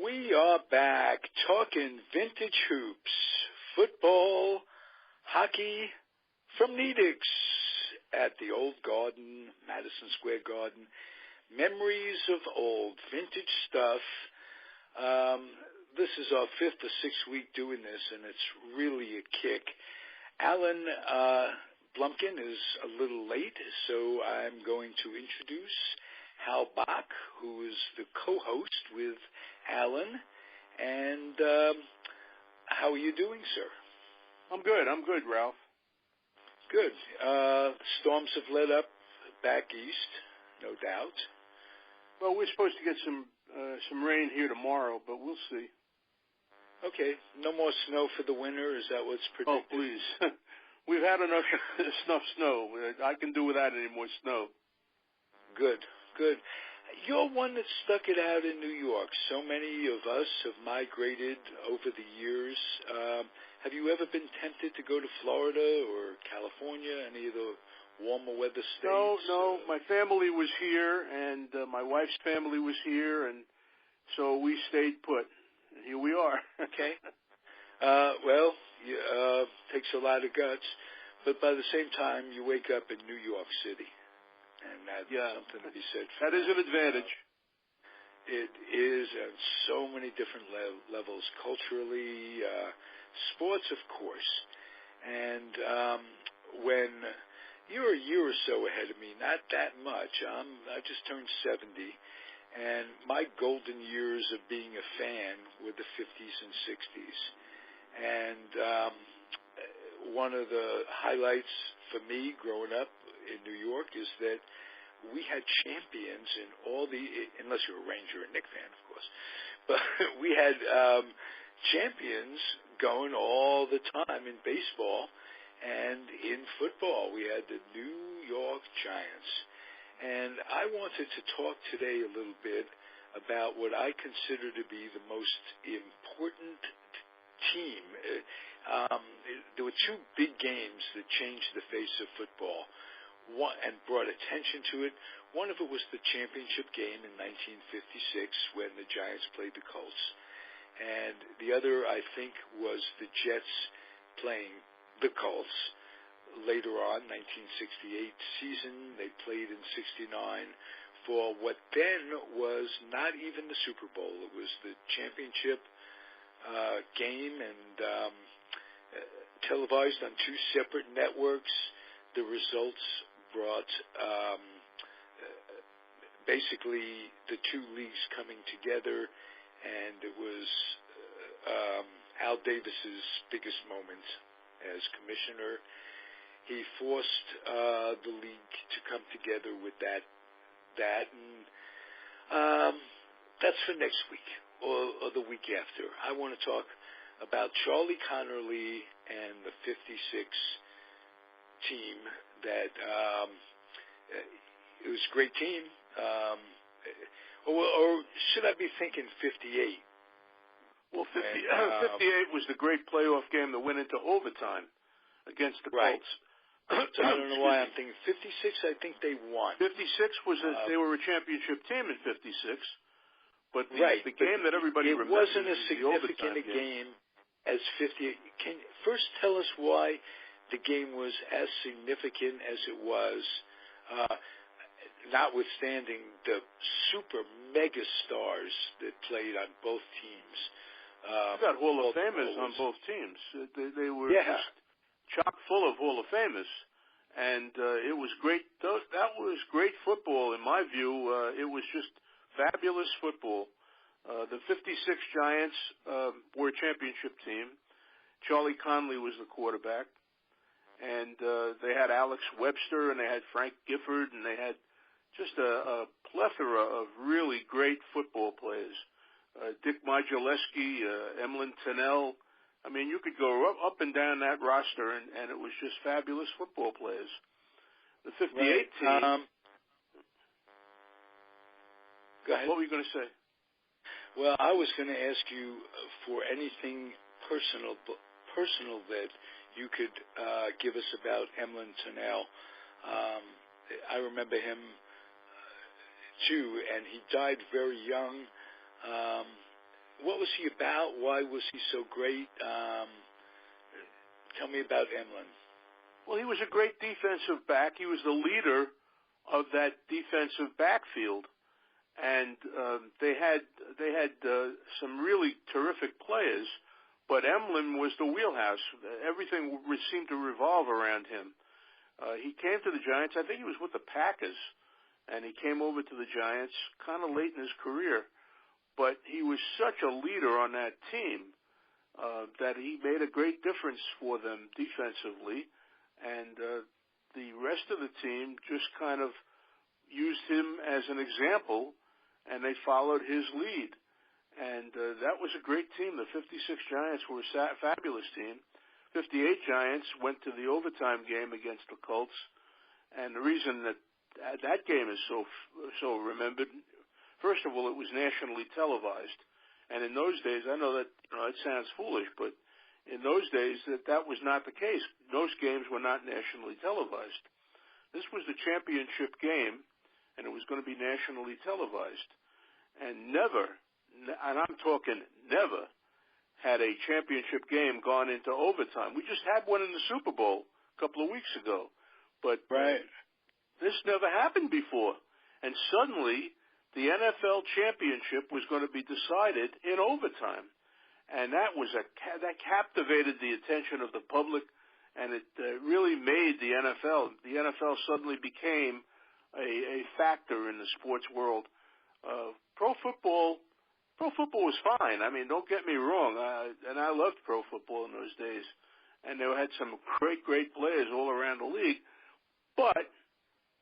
We are back talking vintage hoops, football, hockey from Nedick's at the old garden, Madison Square Garden. Memories of old vintage stuff. This is our 5th or 6th week doing this, and it's really a kick. Alan Blumkin is a little late, so I'm going to introduce Hal Bock, who is the co-host with Alan. And how are you doing, sir? I'm good, Ralph. Good. Storms have let up back east, no doubt. Well, we're supposed to get some rain here tomorrow, but we'll see. Okay. No more snow for the winter? Is that what's predicted? Oh, please. We've had enough snow. I can do without any more snow. Good. You're one that stuck it out in New York. So many of us have migrated over the years. Have you ever been tempted to go to Florida or California, any of the warmer weather states? No. My family was here, and my wife's family was here, and so we stayed put. Here we are. Okay. Takes a lot of guts, but by the same time, you wake up in New York City. And that's something to be said for that. Is an advantage. It is on so many different levels, culturally, sports, of course. And when you're a year or so ahead of me, not that much. I just turned 70, and my golden years of being a fan were the 50s and 60s. And one of the highlights for me growing up in New York is that we had champions in all the, unless you're a Ranger or Knick fan, of course, but we had champions going all the time in baseball and in football. We had the New York Giants. And I wanted to talk today a little bit about what I consider to be the most important team. There were two big games that changed the face of football and brought attention to it. One of it was the championship game in 1956 when the Giants played the Colts. And the other, I think, was the Jets playing the Colts. Later on, 1968 season, they played in 69 for what then was not even the Super Bowl. It was the championship game and televised on two separate networks. The results brought basically the two leagues coming together, and it was Al Davis's biggest moment as commissioner. He forced the league to come together with that, and that's for next week or the week after. I want to talk about Charlie Connerly and the 56 team. That it was a great team. Or should I be thinking 58? Well, 58 was the great playoff game that went into overtime against the Colts. So I don't know why I'm thinking 56. I think they won. 56 was they were a championship team in 56, but the game that everybody it remembers wasn't as significant a game as 58. Can you first tell us why the game was as significant as it was, notwithstanding the super mega stars that played on both teams? You got Hall of Famers on both teams. They were just chock full of Hall of Famers, and it was great. That was great football, in my view. It was just fabulous football. The 56 Giants were a championship team. Charlie Connerly was the quarterback, and they had Alex Webster, and they had Frank Gifford, and they had just a plethora of really great football players. Dick Modulewski, Emlyn Tennell. I mean, you could go up and down that roster, and it was just fabulous football players. The 58 team. Go ahead. What were you going to say? Well, I was going to ask you for anything personal that you could give us about Emlyn Tennell. I remember him too, and he died very young. what was he about? Why was he so great? Tell me about Emlyn. Well, he was a great defensive back. He was the leader of that defensive backfield, and they had some really terrific players. But Emlyn was the wheelhouse. Everything seemed to revolve around him. He came to the Giants. I think he was with the Packers, and he came over to the Giants kind of late in his career. But he was such a leader on that team that he made a great difference for them defensively. And the rest of the team just kind of used him as an example, and they followed his lead. And that was a great team. The 56 Giants were a fabulous team. 58 Giants went to the overtime game against the Colts. And the reason that that game is so remembered, first of all, it was nationally televised. And in those days, I know that it sounds foolish, but in those days, that was not the case. Those games were not nationally televised. This was the championship game, and it was going to be nationally televised. And never, and I'm talking never, had a championship game gone into overtime. We just had one in the Super Bowl a couple of weeks ago. But this never happened before. And suddenly, the NFL championship was going to be decided in overtime. And that captivated the attention of the public, and it really made the NFL. The NFL suddenly became a factor in the sports world. Pro football was fine. I mean, don't get me wrong, and I loved pro football in those days, and they had some great players all around the league. But,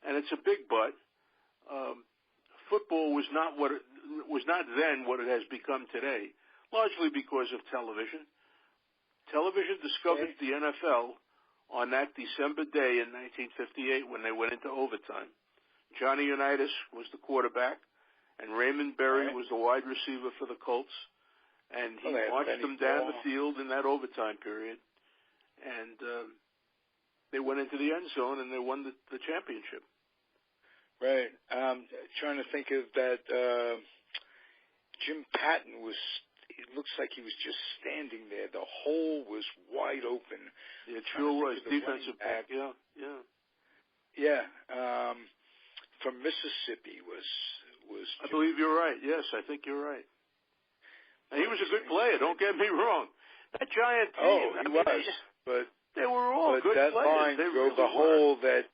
and it's a big but, football was not then what it has become today. Largely because of television. Television discovered the NFL on that December day in 1958 when they went into overtime. Johnny Unitas was the quarterback, and Raymond Berry was the wide receiver for the Colts, and he marched them down the field in that overtime period, and they went into the end zone and they won the championship. Right. Trying to think of that. Jim Patton was. It looks like he was just standing there. The hole was wide open. It sure was. Defensive back, yeah. Yeah. From Mississippi was. I believe you're right. Yes, I think you're right. And he was a good player. Don't get me wrong. That Giant team. But they were all good that players. Line drove a hole that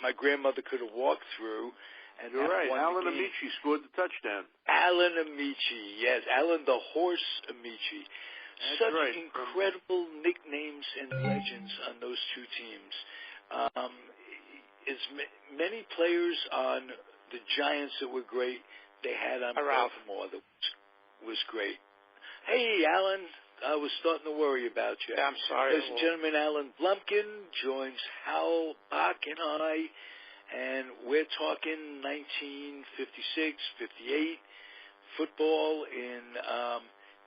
my grandmother could have walked through. And you're right. Alan Amici scored the touchdown. Alan Amici, yes. Alan the Horse Amici. That's Such right. incredible nicknames and legends on those two teams. Many players on the Giants that were great, they had on Baltimore that was great. Hey, Alan, I was starting to worry about you. Yeah, I'm sorry. Ladies and gentlemen, Alan Blumkin joins Hal Bock and I. And we're talking 1956, 58, football in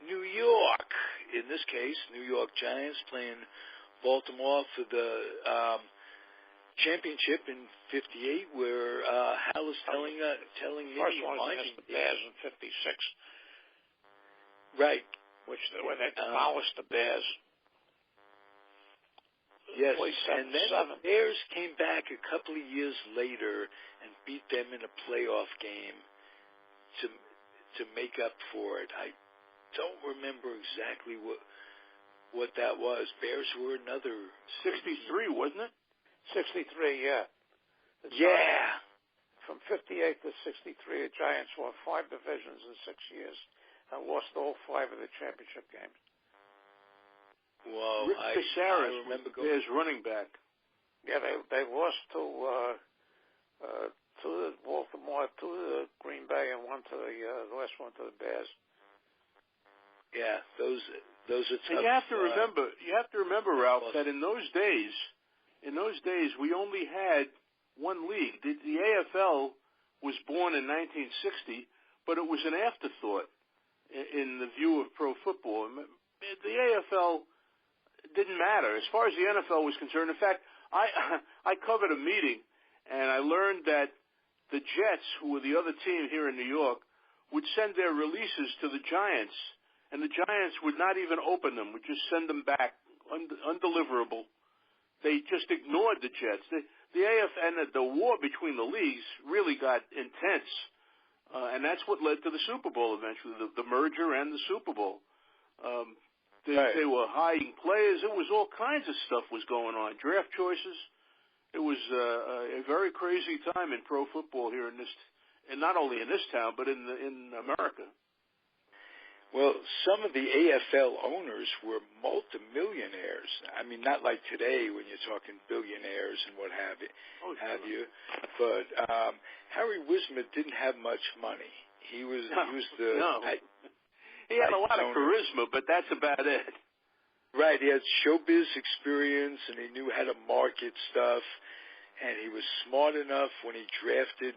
New York. In this case, New York Giants playing Baltimore for the championship in 58, where Hal is telling me. First one was against the Bears in 56. Right. When they demolished the Bears. Yes, and then the Bears came back a couple of years later and beat them in a playoff game to make up for it. I don't remember exactly what that was. Bears were another 63, wasn't it? 63, yeah. Yeah. From 58 to 63, the Giants won 5 divisions in 6 years and lost all 5 of the championship games. Well, Rick Caceres remember was Bears running back. Yeah, they lost to the Baltimore, to the Green Bay, and one to the last one to the Bears. Yeah, those are tough. And you have to remember, Ralph, that in those days, we only had one league. The AFL was born in 1960, but it was an afterthought in the view of pro football. The AFL didn't matter as far as the NFL was concerned. In fact, I covered a meeting, and I learned that the Jets, who were the other team here in New York, would send their releases to the Giants, and the Giants would not even open them, would just send them back undeliverable. They just ignored the Jets. The AF and the war between the leagues really got intense, and that's what led to the Super Bowl eventually, the merger and the Super Bowl. They were hiring players. It was all kinds of stuff was going on, draft choices. It was a very crazy time in pro football here in this, and not only in this town, but in America. Well, some of the AFL owners were multimillionaires. I mean, not like today when you're talking billionaires and what have you. But Harry Wismott didn't have much money. He was the. No. He had a lot of charisma, but that's about it. Right. He had showbiz experience, and he knew how to market stuff. And he was smart enough when he drafted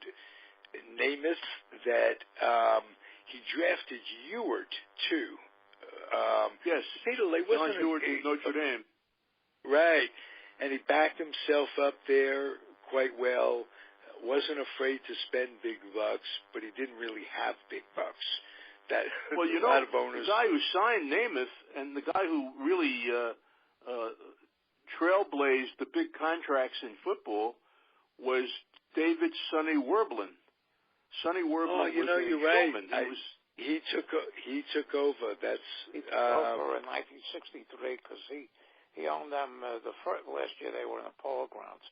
Namath that he drafted Ewart, too. Yes. Wasn't Ewart in Notre Dame. Right. And he backed himself up there quite well. Wasn't afraid to spend big bucks, but he didn't really have big bucks. Well, a lot of owners. The guy who signed Namath and the guy who really trailblazed the big contracts in football was David Sonny Werblin. Sonny Werblin was a showman. He took over. He took over in 1963 because he owned them the last year they were in the Polo Grounds.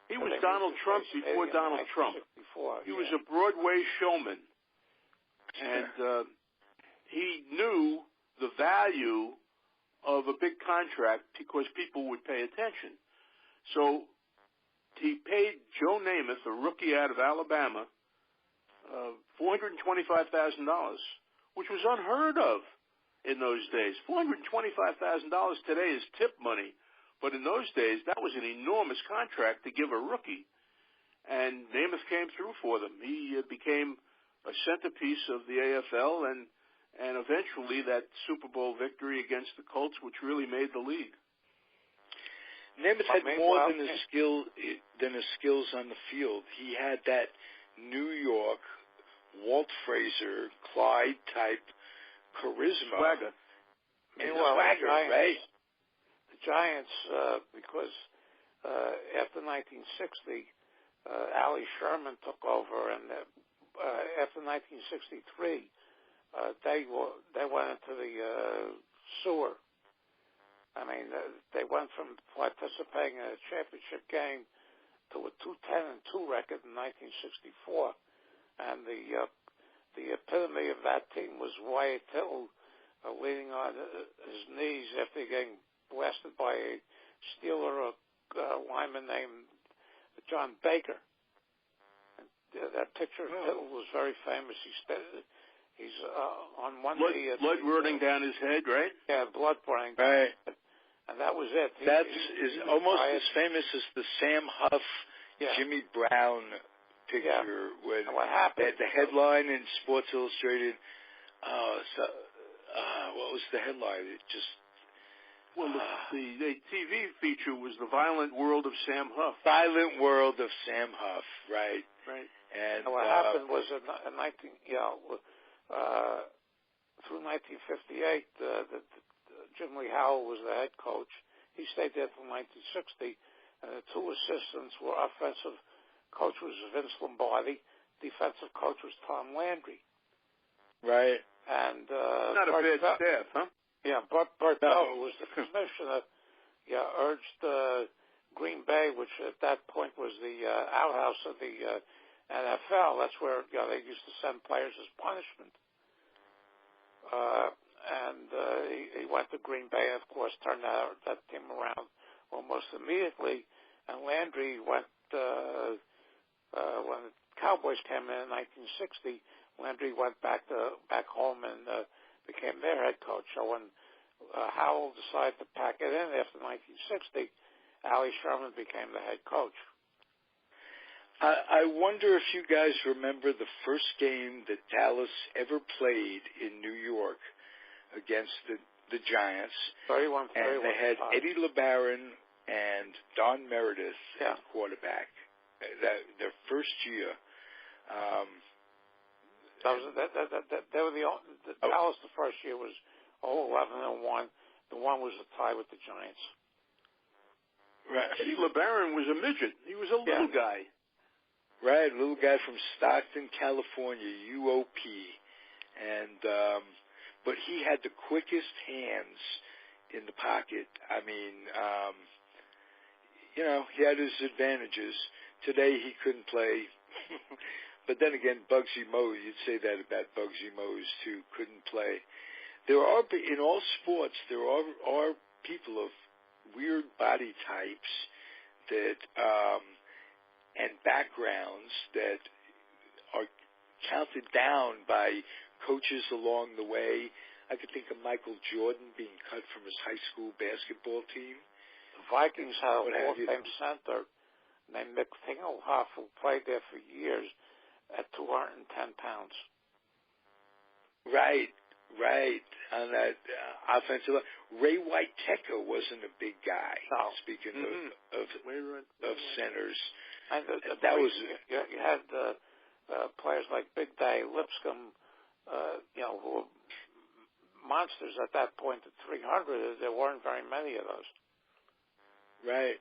He was Donald Trump before Donald Trump. He was a Broadway showman. And he knew the value of a big contract because people would pay attention. So he paid Joe Namath, a rookie out of Alabama, $425,000, which was unheard of in those days. $425,000 today is tip money, but in those days that was an enormous contract to give a rookie. And Namath came through for them. He became a centerpiece of the AFL, and eventually that Super Bowl victory against the Colts, which really made the league. Namath had more than his skills on the field. He had that New York, Walt Frazier, Clyde type charisma. Swagger. Right? The Giants, because after 1960, Allie Sherman took over, and after 1963, they went into the sewer. I mean, they went from participating in a championship game to a 2-10-2 record in 1964, and the epitome of that team was Wyatt Tittle, leaning on his knees after getting blasted by a Steeler lineman named John Baker. That picture of Tittle was very famous. He's on one knee. Blood running down his head, right? Yeah, blood running down. Right. And that was it. That is almost as famous as the Sam Huff, Jimmy Brown picture. When what happened? The headline in Sports Illustrated. What was the headline? It just. Well, the TV feature was The Violent World of Sam Huff. Violent World of Sam Huff, right. Right. And what happened was through 1958, Jim Lee Howell was the head coach. He stayed there till 1960, and the two assistants were offensive coach was Vince Lombardi, defensive coach was Tom Landry. Right. And not a bad staff, huh? Yeah, Bert Bell, who was the commissioner, urged Green Bay, which at that point was the outhouse of the NFL. That's where they used to send players as punishment. And he went to Green Bay, and of course turned that team around almost immediately. And Landry went when the Cowboys came in 1960. Landry went back home and became their head coach. So when Howell decided to pack it in after 1960, Allie Sherman became the head coach. I wonder if you guys remember the first game that Dallas ever played in New York against the Giants. 31-31. And they had Eddie LeBaron and Don Meredith as quarterback. Their first year. They were Dallas the first year was 11-1. The one was a tie with the Giants. Right. Eddie LeBaron was a midget. He was a little guy. Right, little guy from Stockton, California, UOP, and but he had the quickest hands in the pocket. I mean, he had his advantages. Today he couldn't play, but then again, Bugsy Moe, you'd say that about Bugsy Moe too, couldn't play. There are in all sports there are people of weird body types that. And backgrounds that are counted down by coaches along the way. I could think of Michael Jordan being cut from his high school basketball team. The Vikings have a Hall of Fame center named Mick Tingelhoff, who played there for years at 210 pounds. Right. On that offensive line. Ray White Tyko wasn't a big guy. No. Speaking of centers. And you had players like Big Day Lipscomb, who were monsters at that point at 300. There weren't very many of those. Right.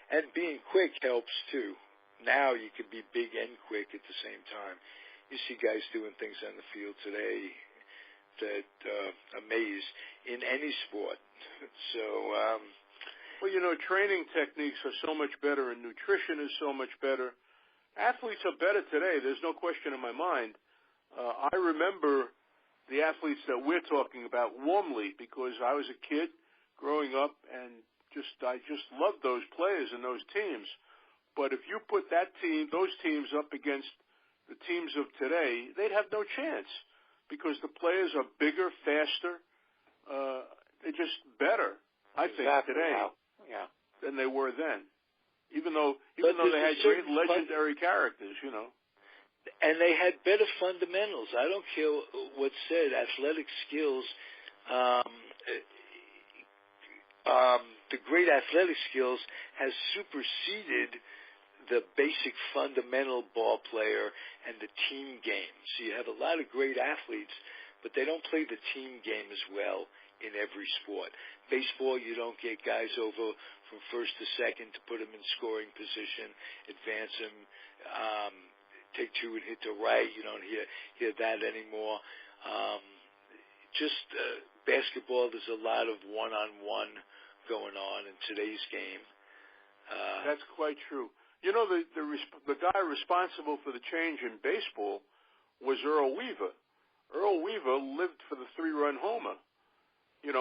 And being quick helps, too. Now you can be big and quick at the same time. You see guys doing things on the field today that amaze in any sport. So... Well, training techniques are so much better and nutrition is so much better. Athletes are better today. There's no question in my mind. I remember the athletes that we're talking about warmly because I was a kid growing up and I just loved those players and those teams. But if you put those teams up against the teams of today, they'd have no chance because the players are bigger, faster. They're just better, I think, today. Yeah. Than they were then, even though they had great legendary characters, And they had better fundamentals. I don't care what's said. Athletic skills, the great athletic skills has superseded the basic fundamental ball player and the team game. So you have a lot of great athletes, but they don't play the team game as well in every sport. Baseball, you don't get guys over from first to second to put them in scoring position, advance them, take two and hit to right. You don't hear that anymore. Basketball, there's a lot of one-on-one going on in today's game. That's quite true. The guy responsible for the change in baseball was Earl Weaver. Earl Weaver lived for the 3-run homer. He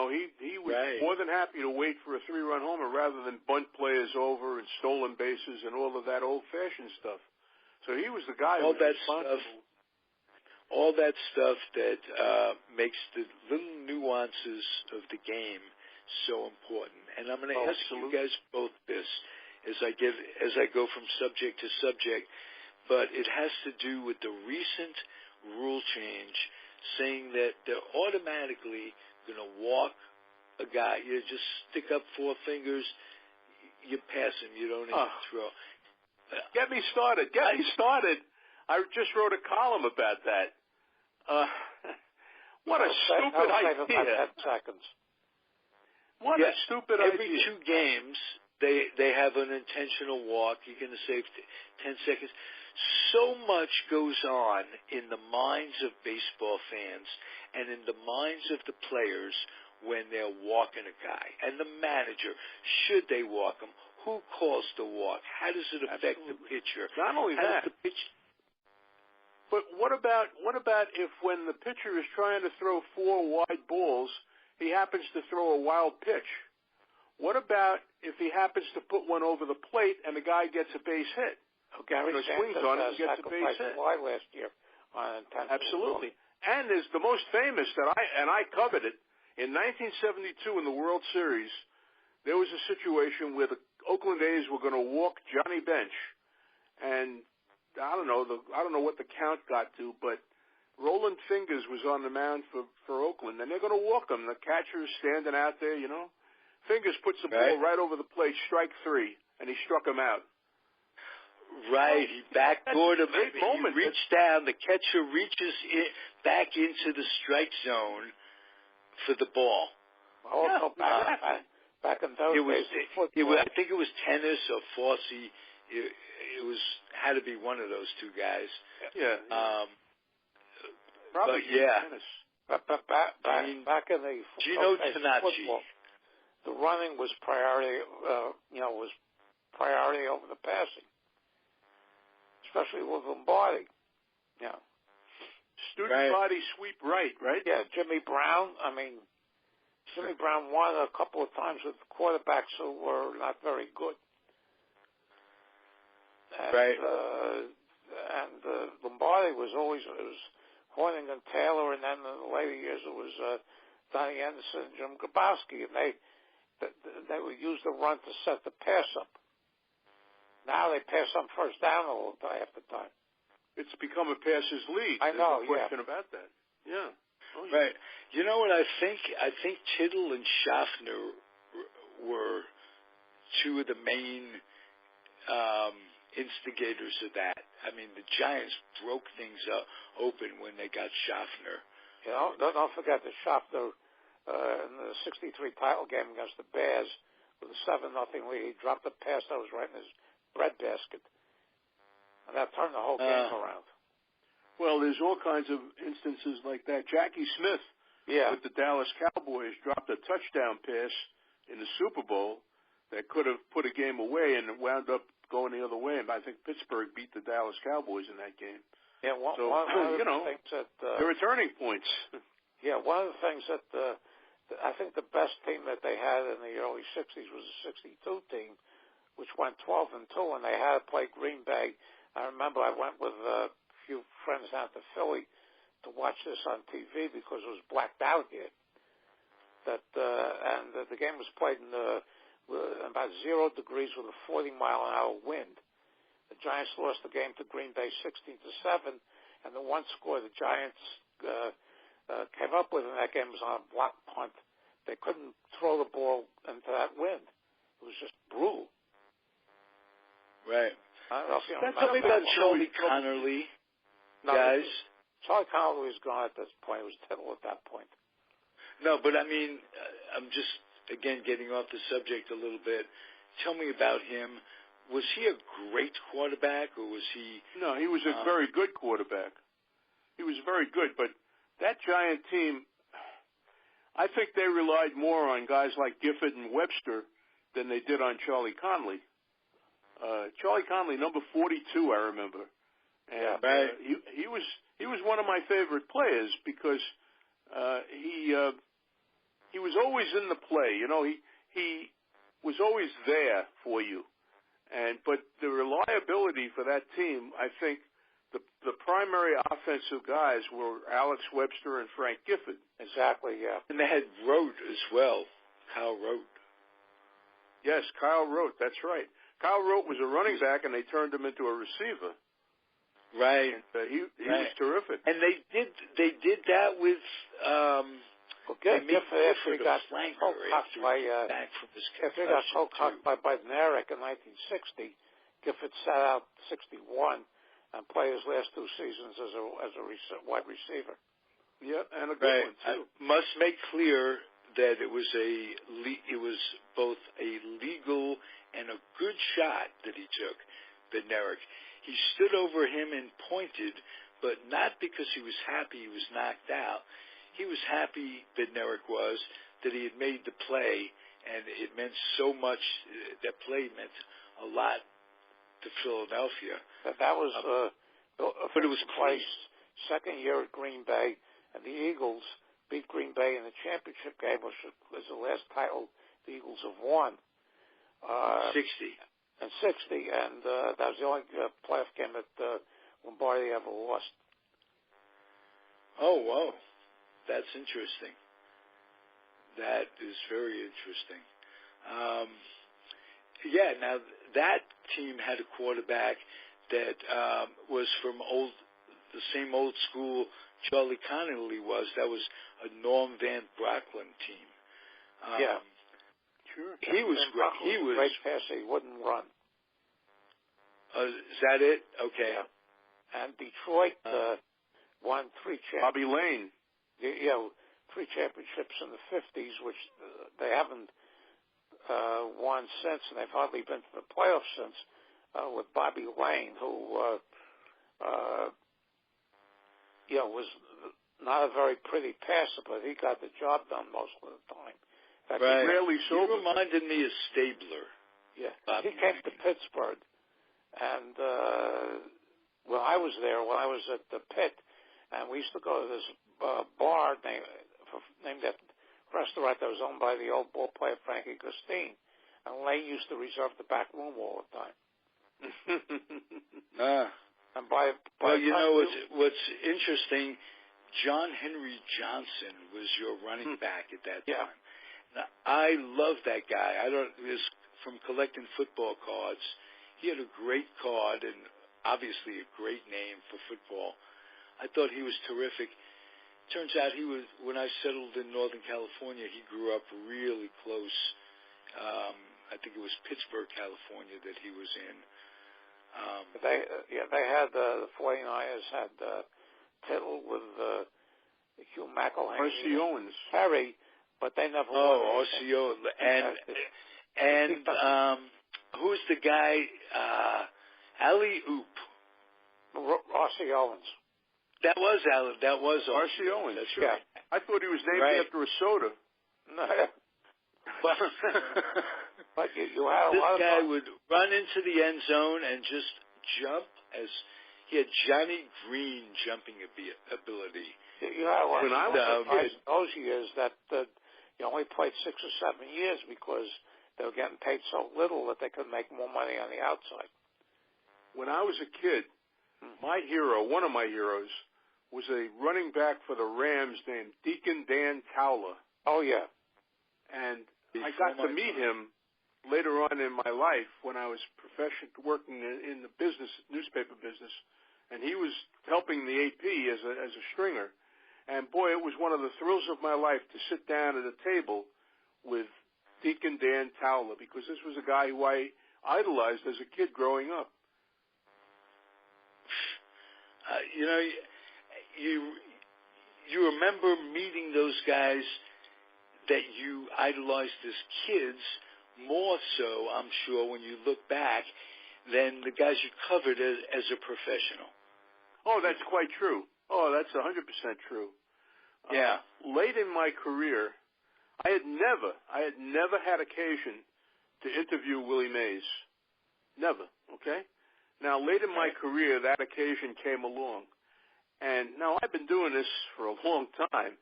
was more than happy to wait for a 3-run homer rather than bunt players over and stolen bases and all of that old-fashioned stuff. So he was the guy who was responsible. All that stuff that makes the little nuances of the game so important. And I'm going to ask you guys both this as I go from subject to subject, but it has to do with the recent rule change saying that they're automatically going to walk a guy. You just stick up 4 fingers, you pass him, you don't even throw. Get me started. I just wrote a column about that. What a stupid idea. 10 seconds. What a stupid idea. Every 2 games, they have an intentional walk. You're going to save 10 seconds. So much goes on in the minds of baseball fans and in the minds of the players when they're walking a guy. And the manager, should they walk him? Who calls the walk? How does it affect the pitcher? Not only that, but what about if when the pitcher is trying to throw 4 wide balls, he happens to throw a wild pitch? What about if he happens to put one over the plate and the guy gets a base hit? Gary swings on it and gets a base hit. Last year on Absolutely. And there's the most famous that I covered it. In 1972 in the World Series, there was a situation where the Oakland A's were going to walk Johnny Bench, and I don't know what the count got to, but Roland Fingers was on the mound for Oakland, and they're going to walk him. The catcher is standing out there, Fingers puts the ball right over the plate, strike 3, and he struck him out. Right, he backdoored him. Moment. He reached down. The catcher reaches back into the strike zone for the ball. Also, back in those days, I think it was tennis or Fossey. It was had to be one of those two guys. Yeah. But yeah. Tennis. But back in the football, the running was priority. Was priority over the passing, especially with Lombardi. Yeah. Student body sweep right? Yeah, Jimmy Brown. Jimmy Brown won a couple of times with quarterbacks who were not very good. And, Lombardi was always Horning and Taylor, and then in the later years it was Donnie Anderson and Jim Grabowski, and they would use the run to set the pass up. Now they pass on first down all half the time. It's become a passer's league. I know. There's no question about that. Yeah. Oh, yeah. Right. You know what I think? I think Tittle and Schaffner were two of the main instigators of that. I mean, the Giants broke things open when they got Schaffner. Don't forget that Schaffner in the '63 title game against the Bears with a 7-0 lead, he dropped a pass that was right in his bread basket, and that turned the whole game around. Well, there's all kinds of instances like that. Jackie Smith with the Dallas Cowboys dropped a touchdown pass in the Super Bowl that could have put a game away, and it wound up going the other way. And I think Pittsburgh beat the Dallas Cowboys in that game. Yeah, one of the things that there were turning points. Yeah, one of the things that I think the best team that they had in the early '60s was the '62 team, which went 12-2, and they had to play Green Bay. I remember I went with a few friends out to Philly to watch this on TV because it was blacked out here. And the game was played in about 0 degrees with a 40-mile-an-hour wind. The Giants lost the game to Green Bay 16-7, and the one score the Giants came up with in that game was on a block punt. They couldn't throw the ball into that wind. It was just brutal. Right. I don't know if you remember. Tell me about Charlie Connerly, guys. Charlie Connerly was gone at this point. It was Tittle at that point. No, but I mean, I'm just, again, getting off the subject a little bit. Tell me about him. Was he a great quarterback, or was he... No, he was a very good quarterback. He was very good, but that Giant team, I think they relied more on guys like Gifford and Webster than they did on Charlie Conley. Charlie Conley, number 42, I remember. And he was one of my favorite players because he was always in the play. You know, he was always there for you. But the reliability for that team, I think the primary offensive guys were Alex Webster and Frank Gifford. Exactly, yeah. And they had Rote as well, Kyle Rote. Yes, Kyle Rote, that's right. Kyle Rote was a running back, and they turned him into a receiver. Right. And, he was terrific. And they did that with Gifford got co-cocked by Nedick in 1960. Gifford sat out 61 and played his last 2 seasons as a wide receiver. Yeah, and a good one too. I must make clear that it was both a legal and a good shot that he took, Bednarik. He stood over him and pointed, but not because he was happy he was knocked out. He was happy, Bednarik was, that he had made the play, and it meant so much. That play meant a lot to Philadelphia. That was, but it was close. Second year at Green Bay, and the Eagles beat Green Bay in the championship game, which was the last title the Eagles have won. 60. And that was the only playoff game that Lombardi ever lost. Oh, wow. That's interesting. That is very interesting. Now that team had a quarterback that was from the same old school Charlie Connerly was. That was a Norm Van Brocklin team. Sure. He was great. He was great passer. He wouldn't run. Is that it? Okay. Yeah. And Detroit won 3 championships. Bobby Lane. Yeah, 3 championships in the 50s, which they haven't won since, and they've hardly been to the playoffs since, with Bobby Lane, who, was not a very pretty passer, but he got the job done most of the time. Right. Rarely You reminded me of Stabler. Yeah. Bobby He came Lane. to Pittsburgh, and when I was at the Pit, and we used to go to this bar named that restaurant that was owned by the old ball player Frankie Gustine, and Lane used to reserve the back room all the time. And well, you know what's interesting, John Henry Johnson was your running back at that time. Now, I love that guy. From collecting football cards, he had a great card and obviously a great name for football. I thought he was terrific. Turns out when I settled in Northern California, he grew up really close. I think it was Pittsburgh, California that he was in. They had the 49ers had Tittle with Hugh McElhaney. R.C. Owens. Harry, but they never won. Oh, R.C. Owens. And who's the guy? Alley Oop. R.C. Owens. That was R.C. Owens. That's right. Yeah. I thought he was named after a soda. No. But you had a lot of this guy would run into the end zone and just jump he had Johnny Green jumping ability. You had a lot when I was a kid, those years that you only played 6 or 7 years because they were getting paid so little that they could make more money on the outside. When I was a kid, my hero, one of my heroes, was a running back for the Rams named Deacon Dan Towler. Oh, yeah. And I got to meet him later on in my life when I was working in the newspaper business, and he was helping the AP as a stringer. And boy, it was one of the thrills of my life to sit down at a table with Deacon Dan Towler, because this was a guy who I idolized as a kid growing up. You remember meeting those guys that you idolized as kids more so, I'm sure, when you look back, than the guys you covered as a professional. Oh, that's quite true. Oh, that's 100% true. Yeah. Late in my career, I had never had occasion to interview Willie Mays. Never, okay? Now, late in my career, that occasion came along. And now I've been doing this for a long time,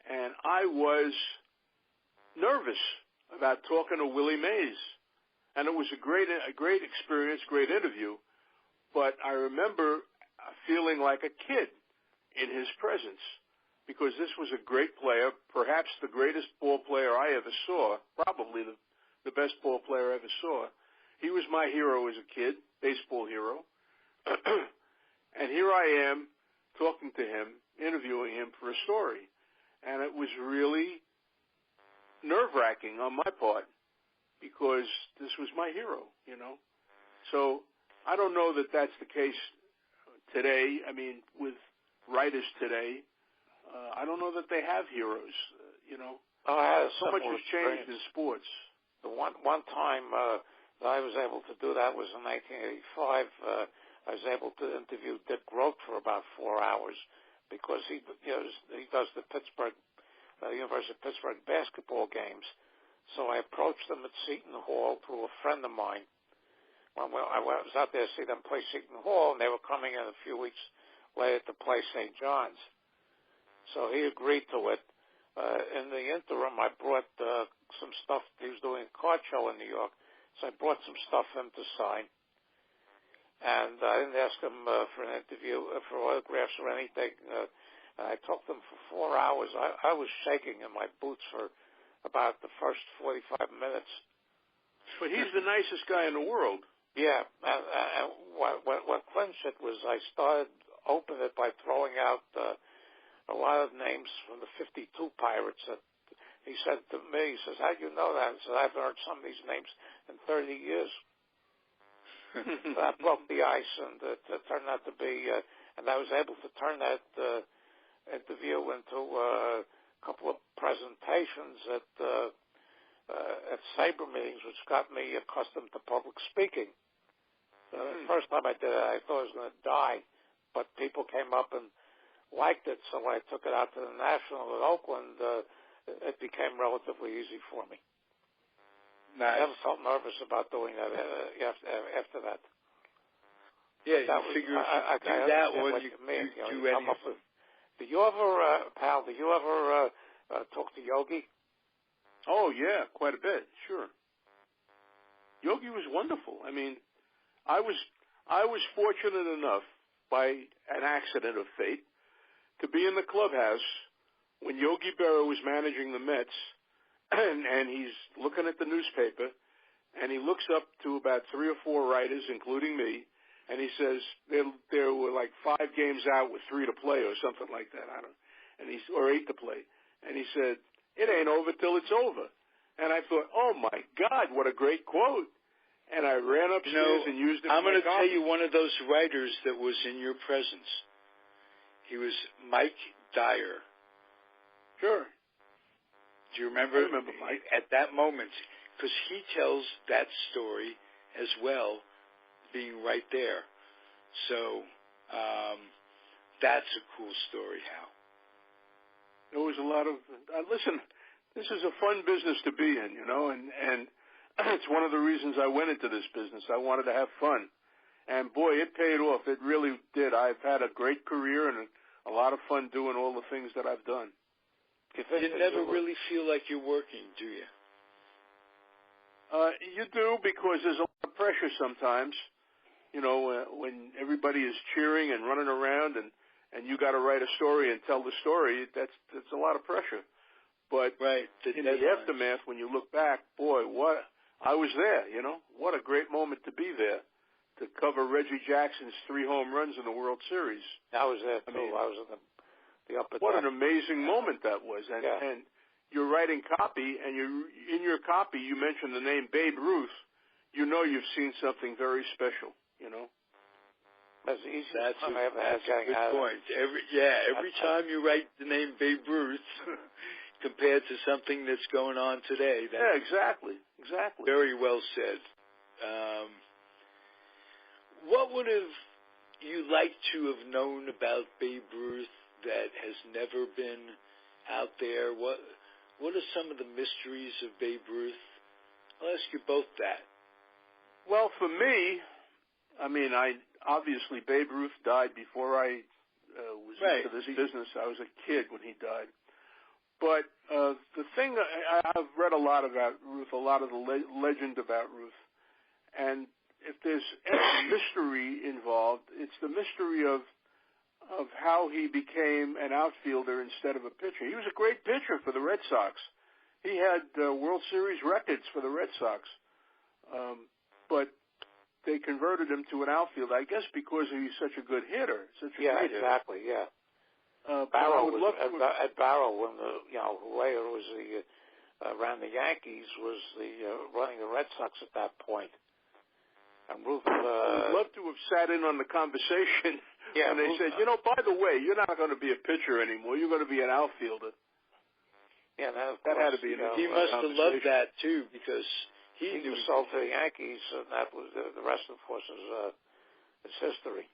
and I was nervous about talking to Willie Mays. And it was a great experience, great interview, but I remember feeling like a kid in his presence, because this was a great player, perhaps the greatest ball player I ever saw, probably the best ball player I ever saw. He was my hero as a kid, baseball hero. And here I am talking to him, interviewing him for a story. And it was really nerve-wracking on my part, because this was my hero, So I don't know that that's the case today. I mean, with writers today, I don't know that they have heroes, So much has changed in sports. The one time that I was able to do that was in 1985. I was able to interview Dick Grote for about 4 hours, because he does the University of Pittsburgh basketball games. So I approached them at Seton Hall through a friend of mine. I was out there to see them play Seton Hall, and they were coming in a few weeks later to play St. John's. So he agreed to it. In the interim, I brought some stuff. He was doing a card show in New York, so I brought some stuff for him to sign. And I didn't ask him for an interview, for autographs or anything. I talked to him for 4 hours. I was shaking in my boots for about the first 45 minutes. But he's the nicest guy in the world. Yeah. And what clinched it was I opened it by throwing out a lot of names from the 52 Pirates that he said to me. He says, "How do you know that?" I said, "I've heard some of these names in 30 years." That broke the ice, and it turned out to be, and I was able to turn that interview into a couple of presentations at SABR meetings, which got me accustomed to public speaking. The first time I did it, I thought I was going to die, but people came up and liked it, so when I took it out to the National at Oakland, it became relatively easy for me. Nice. I never felt nervous about doing that after that. Yeah, you figure if you do that one, you do anything. Do you ever, Hal, do you ever talk to Yogi? Oh, yeah, quite a bit, sure. Yogi was wonderful. I mean, I was fortunate enough, by an accident of fate, to be in the clubhouse when Yogi Berra was managing the Mets, and he's looking at the newspaper, and he looks up to about 3 or 4 writers, including me, and he says there were like 5 games out with 3 to play or something like that. Or 8 to play, and he said, "It ain't over till it's over." And I thought, oh my God, what a great quote! And I ran upstairs and used it. I'm going to tell you one of those writers that was in your presence. He was Mike Dyer. Sure. Do you remember? I remember Mike. At that moment, because he tells that story as well, being right there. So that's a cool story, Hal. There was a lot of listen. This is a fun business to be in, and it's one of the reasons I went into this business. I wanted to have fun, and boy, it paid off. It really did. I've had a great career and a lot of fun doing all the things that I've done. You never really feel like you're working, do you? You do, because there's a lot of pressure sometimes. When everybody is cheering and running around, and you got to write a story and tell the story, that's a lot of pressure. But in the aftermath, when you look back, boy, I was there, What a great moment to be there, to cover Reggie Jackson's 3 home runs in the World Series. I was there, too. I was in the upper deck. What an amazing moment that was. And you're writing copy, and in your copy, you mention the name Babe Ruth. You've seen something very special, That's easy. That's a good point. Every time you write the name Babe Ruth compared to something that's going on today. Exactly. Very well said. What would have you liked to have known about Babe Ruth that has never been out there? What are some of the mysteries of Babe Ruth? I'll ask you both that. Well, for me, obviously Babe Ruth died before I was into this business. I was a kid when he died. But the thing, I've read a lot about Ruth, a lot of the legend about Ruth. And if there's any mystery involved, it's the mystery of how he became an outfielder instead of a pitcher. He was a great pitcher for the Red Sox. He had World Series records for the Red Sox. But they converted him to an outfielder, I guess because he's such a good hitter. Great exactly, hitter. Barrow at Barrow, when who later was ran the Yankees, was running the Red Sox at that point. And Ruth would love to have sat in on the conversation when they said, by the way, you're not going to be a pitcher anymore. You're going to be an outfielder. Yeah, that had to be. He must have loved that too, because he was sold to the Yankees, and that was the rest, of course, is history.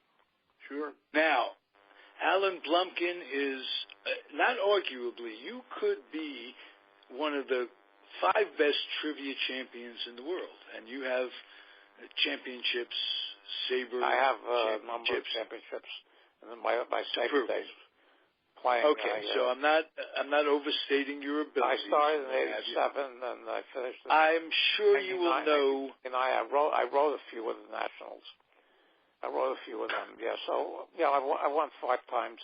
Sure. Now, Alan Blumkin is not arguably. You could be one of the 5 best trivia champions in the world, and you have championships, SABR. I have a number of championships, and then my SABR days playing. Okay, so I'm not overstating your ability. I started in '87, and I finished. I'm sure you will know. And I wrote a few of the Nationals. I wrote a few of them. Yeah, so I won 5 times.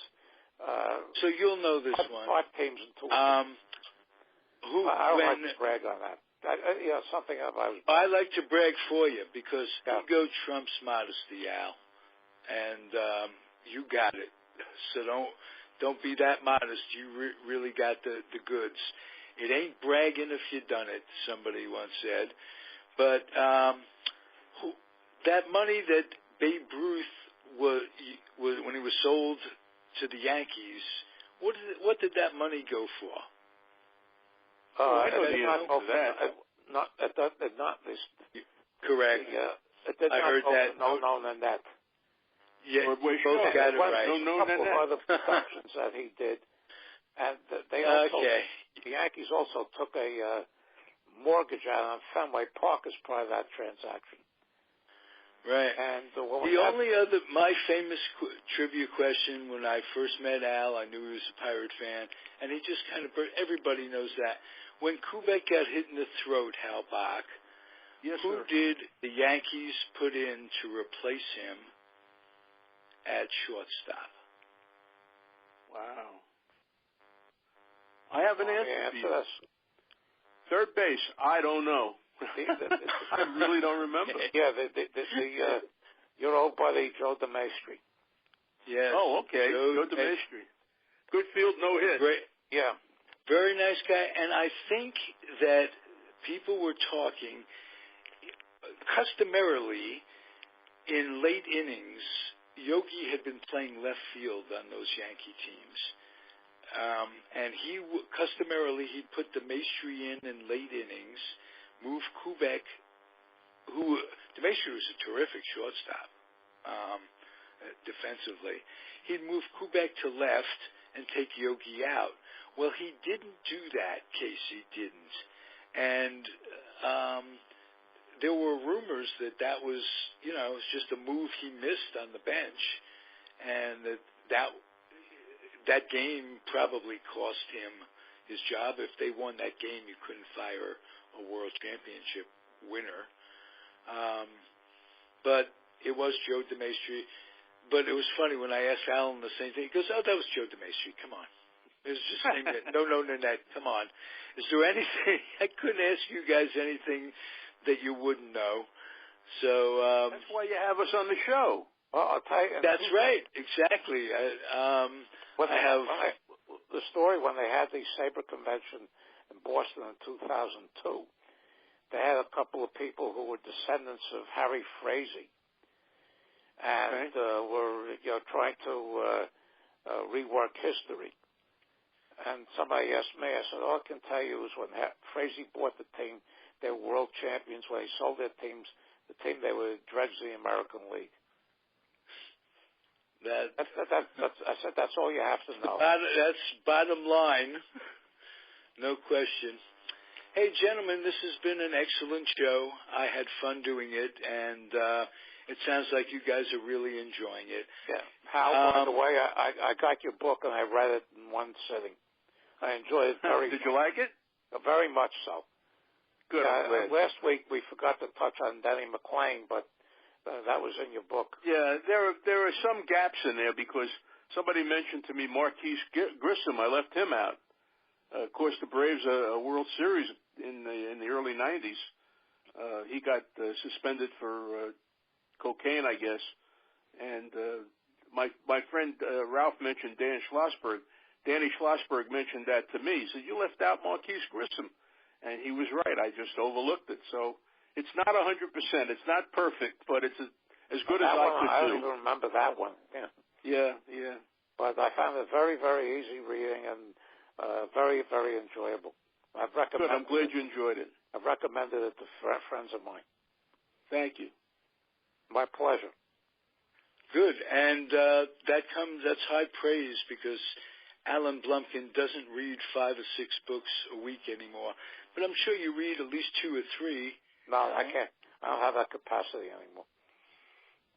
So you'll know this one. 5 teams in 2 weeks. I don't like to brag on that. Something I like to brag for you because ego trumps modesty, Al, and you got it. So don't be that modest. You really got the goods. It ain't bragging if you done it. Somebody once said. But that money that Babe Ruth was when he was sold to the Yankees, what did that money go for? I know the answer to that. Not this. Correct. It did I not heard go that. for no Nanette. Yeah, you both got it right. A couple of other productions that he did, and they also the Yankees also took a mortgage out on Fenway Park as part of that transaction. Right. And my famous trivia question when I first met Al, I knew he was a Pirate fan, and he just kind of everybody knows that. When Kubek got hit in the throat, Hal Bock, who did the Yankees put in to replace him at shortstop? Wow. I have an answer for you. Third base, I don't know. I really don't remember. Yeah, your old buddy Joe DeMaestri. Yes. Oh, okay. Joe DeMaestri. Good field, no hit. Great. Yeah. Very nice guy, and I think that people were talking customarily in late innings. Yogi had been playing left field on those Yankee teams, and customarily he'd put DeMaestri in late innings, move Kubek, who DeMaestri was a terrific shortstop defensively. He'd move Kubek to left and take Yogi out. Well, he didn't do that. Casey didn't, and there were rumors that was, it was just a move he missed on the bench, and that game probably cost him his job. If they won that game, you couldn't fire a world championship winner. But it was Joe DeMaestri. But it was funny when I asked Alan the same thing. He goes, "Oh, that was Joe DeMaestri. Come on." It was just saying that. No, Nedick. Come on. Is there anything? I couldn't ask you guys anything that you wouldn't know. So that's why you have us on the show. Well, I'll tell you. That's right. Exactly. The story when they had the Sabre convention in Boston in 2002, they had a couple of people who were descendants of Harry Frazee, and were trying to rework history. And somebody asked me, I said, all I can tell you is when Frazee bought the team, they were world champions. When they sold their teams, they would dredge the American League. I said that's all you have to know. That's bottom line, no question. Hey, gentlemen, this has been an excellent show. I had fun doing it, and it sounds like you guys are really enjoying it. Yeah. Hal, by the way, I got your book and I read it in one sitting. I enjoyed it very much. Did you like it? Very much so. Good. Last week we forgot to touch on Denny McClain, but that was in your book. Yeah, there are some gaps in there because somebody mentioned to me Marquise Grissom. I left him out. Of course, the Braves a World Series in the early '90s. He got suspended for cocaine, I guess. And my friend Ralph mentioned Dan Schlossberg. Danny Schlossberg mentioned that to me. He said, "You left out Marquise Grissom," and he was right. I just overlooked it. So it's not 100%. It's not perfect, but it's as good as I could do. I don't even remember that one. Yeah. But I found it very, very easy reading and very, very enjoyable. I've recommended. Good. I'm glad you enjoyed it. I've recommended it to friends of mine. Thank you. My pleasure. Good, and that's high praise because Alan Blumkin doesn't read 5 or 6 books a week anymore. But I'm sure you read at least 2 or 3. No, I can't. I don't have that capacity anymore.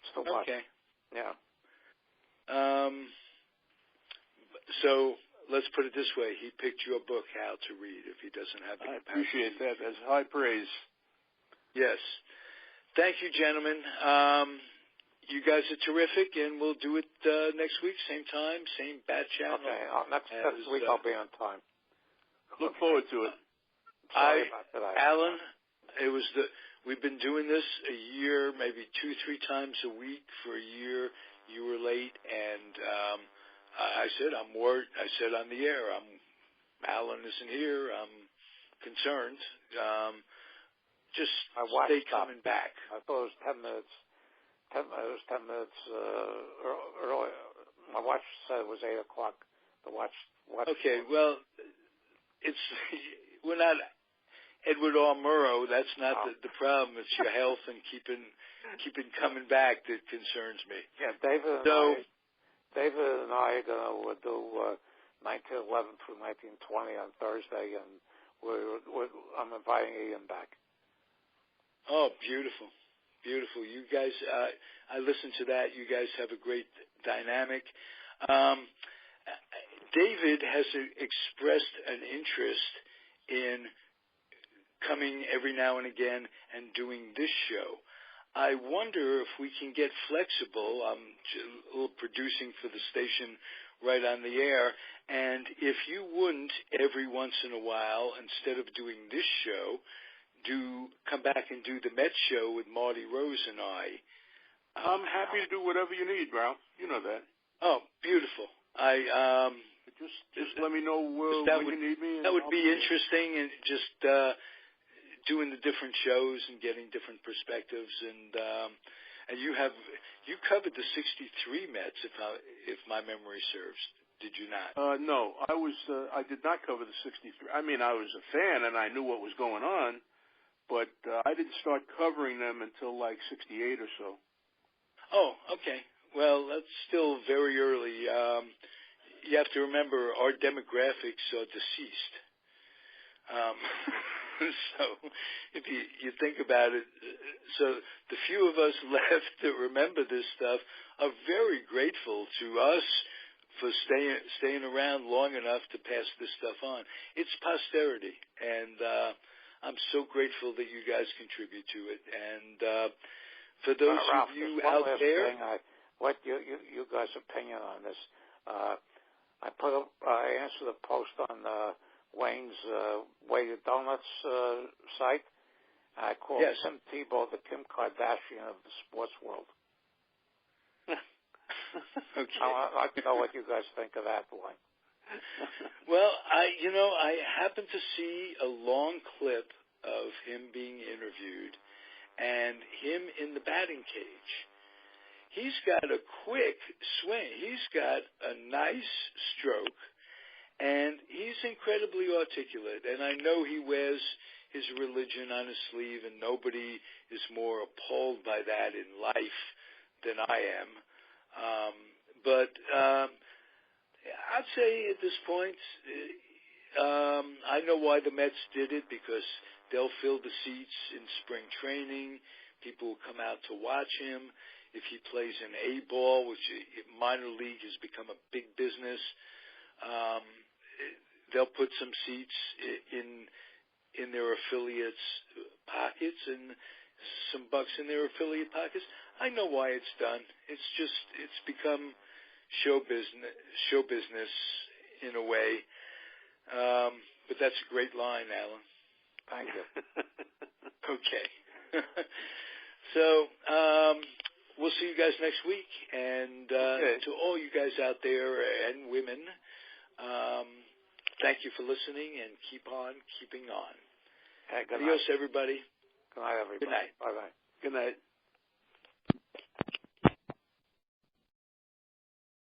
It's too much. Okay. Yeah. So let's put it this way: he picked your book, Hal, to read if he doesn't have the capacity. I appreciate that. That's high praise. Yes. Thank you, gentlemen. You guys are terrific, and we'll do it next week, same time, same bat channel. Okay. Next week I'll be on time. Look forward to it. Alan, we've been doing this a year, maybe 2-3 times a week for a year. You were late, and I said on the air, Alan isn't here. I'm concerned. Just stay coming back. I thought it was 10 minutes It was 10 minutes early. My watch said it was 8 o'clock. The watch. Okay, well, we're not Edward R. Murrow. That's not the problem. It's your health and keeping coming back that concerns me. Yeah, David and I are going to do 1911 through 1920 on Thursday, and I'm inviting Ian back. Oh, beautiful. Beautiful. You guys, I listened to that. You guys have a great dynamic. David has expressed an interest in coming every now and again and doing this show. I wonder if we can get flexible. I'm a little producing for the station right on the air, and if you wouldn't every once in a while, instead of doing this show, come back and do the Met show with Marty Rose and I. I'm happy to do whatever you need, Ralph. You know that. Oh, beautiful. Just let me know when you need me. That would be interesting, and just doing the different shows and getting different perspectives. And you covered the '63 Mets, if my memory serves. Did you not? No, I did not cover the '63. I mean, I was a fan and I knew what was going on. But I didn't start covering them until like '68 or so. Oh, okay. Well, that's still very early. You have to remember our demographics are deceased. So if you think about it, so the few of us left that remember this stuff are very grateful to us for staying around long enough to pass this stuff on. It's posterity, and I'm so grateful that you guys contribute to it. And for those Ralph, of you out there, what you guys' opinion on this? I answered a post on Wayne's Weighted Donuts site. I called Tim Tebow the Kim Kardashian of the sports world. Okay. I'd like to know what you guys think of that one. Well, I happened to see a long clip of him being interviewed and him in the batting cage. He's got a quick swing. He's got a nice stroke, and he's incredibly articulate. And I know he wears his religion on his sleeve, and nobody is more appalled by that in life than I am. But I'd say at this point, I know why the Mets did it, because they'll fill the seats in spring training. People will come out to watch him. If he plays in A-ball, which minor league has become a big business, they'll put some seats in their affiliates' pockets and some bucks in their affiliate pockets. I know why it's done. It's become show business in a way. But that's a great line, Alan. Thank you. Okay. So we'll see you guys next week. And to all you guys out there and women, thank you for listening, and keep on keeping on. Hey, good Adios, night. everybody. Good night, everybody. Good night. Bye-bye. Good night.